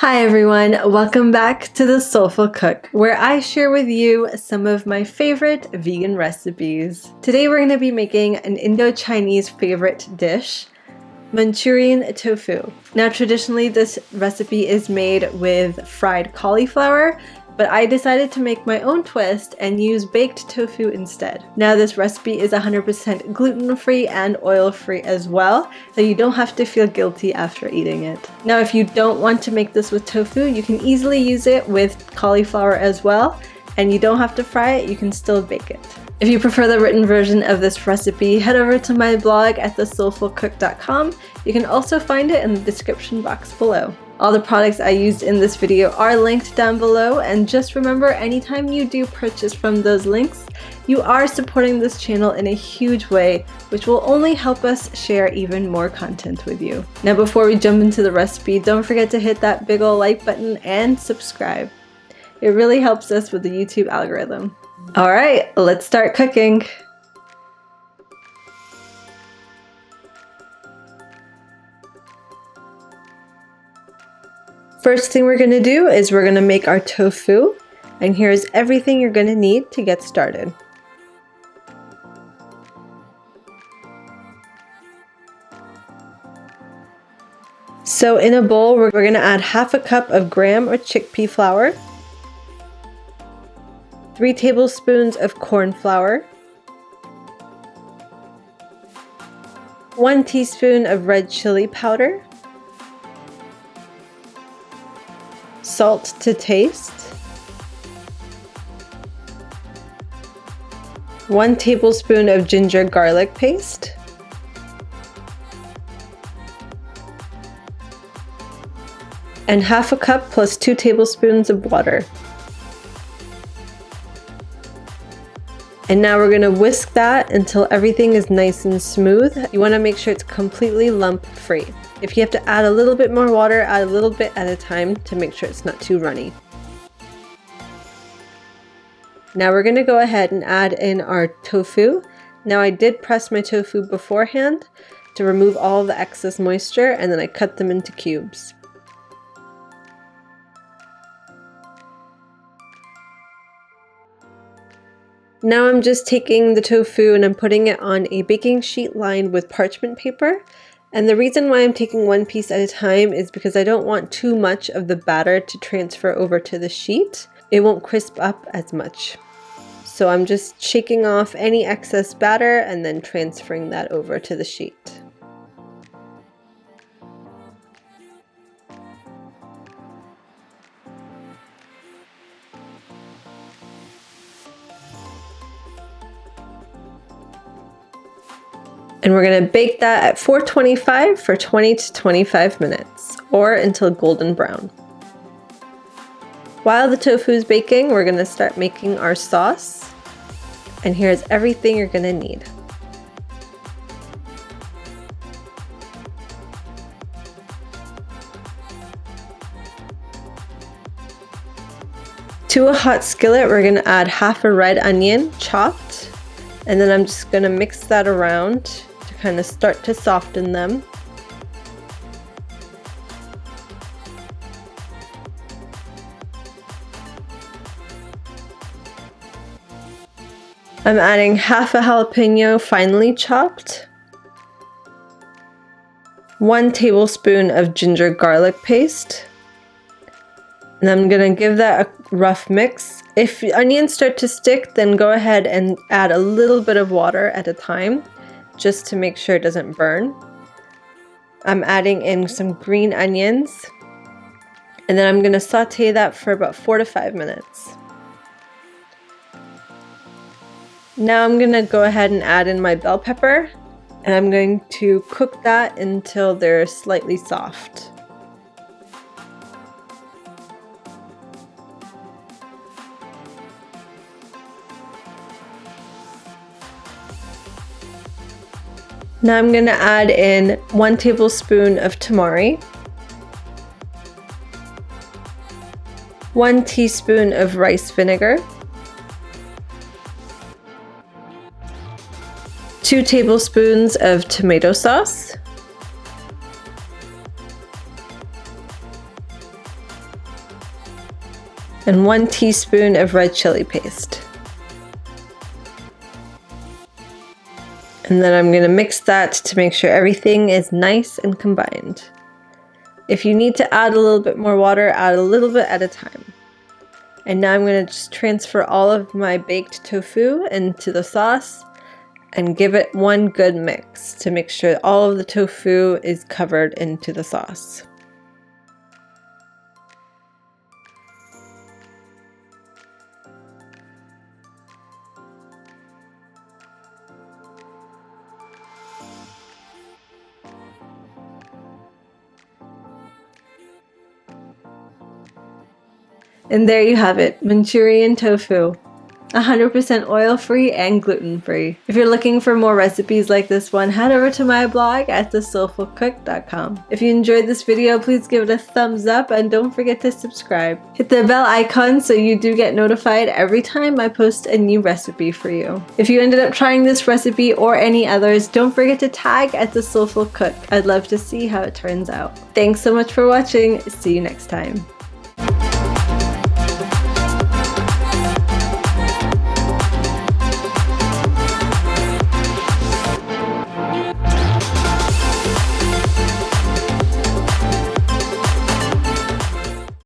Hi everyone, welcome back to the Soulful Cook, where I share with you some of my favorite vegan recipes. Today we're going to be making an Indo-Chinese favorite dish, Manchurian tofu. Now traditionally this recipe is made with fried cauliflower, but I decided to make my own twist and use baked tofu instead. Now this recipe is 100% gluten-free and oil-free as well, so you don't have to feel guilty after eating it. Now if you don't want to make this with tofu, you can easily use it with cauliflower as well, and you don't have to fry it, you can still bake it. If you prefer the written version of this recipe, head over to my blog at thesoulfulcook.com. You can also find it in the description box below. All the products I used in this video are linked down below, and just remember, anytime you do purchase from those links, you are supporting this channel in a huge way, which will only help us share even more content with you. Now before we jump into the recipe, don't forget to hit that big ol' like button and subscribe. It really helps us with the YouTube algorithm. Alright, let's start cooking! First thing we're going to do is we're going to make our tofu, and here's everything you're going to need to get started. So in a bowl we're going to add half a cup of gram or chickpea flour, 3 tablespoons of corn flour, 1 teaspoon of red chili powder, salt to taste, 1 tablespoon of ginger garlic paste, and half a cup plus 2 tablespoons of water. And now we're going to whisk that until everything is nice and smooth. You want to make sure it's completely lump free. If you have to add a little bit more water, add a little bit at a time to make sure it's not too runny. Now we're going to go ahead and add in our tofu. Now I did press my tofu beforehand to remove all of the excess moisture, and then I cut them into cubes. Now I'm just taking the tofu and I'm putting it on a baking sheet lined with parchment paper. And the reason why I'm taking one piece at a time is because I don't want too much of the batter to transfer over to the sheet. It won't crisp up as much. So I'm just shaking off any excess batter and then transferring that over to the sheet. And we're going to bake that at 425 for 20 to 25 minutes, or until golden brown. While the tofu is baking, we're going to start making our sauce. And here's everything you're going to need. To a hot skillet, we're going to add half a red onion, chopped. And then I'm just going to mix that around to kind of start to soften them. I'm adding half a jalapeno finely chopped, 1 tablespoon of ginger garlic paste, and I'm going to give that a rough mix. If onions start to stick, then go ahead and add a little bit of water at a time, just to make sure it doesn't burn. I'm adding in some green onions, and then I'm going to saute that for about 4 to 5 minutes. Now I'm going to go ahead and add in my bell pepper, and I'm going to cook that until they're slightly soft. Now I'm going to add in 1 tablespoon of tamari, 1 teaspoon of rice vinegar, 2 tablespoons of tomato sauce, and 1 teaspoon of red chili paste. And then I'm going to mix that to make sure everything is nice and combined. If you need to add a little bit more water, add a little bit at a time. And now I'm going to just transfer all of my baked tofu into the sauce and give it one good mix to make sure all of the tofu is covered into the sauce. And there you have it, Manchurian tofu. 100% oil-free and gluten-free. If you're looking for more recipes like this one, head over to my blog at thesoulfulcook.com. If you enjoyed this video, please give it a thumbs up and don't forget to subscribe. Hit the bell icon so you do get notified every time I post a new recipe for you. If you ended up trying this recipe or any others, don't forget to tag at The Soulful Cook. I'd love to see how it turns out. Thanks so much for watching. See you next time.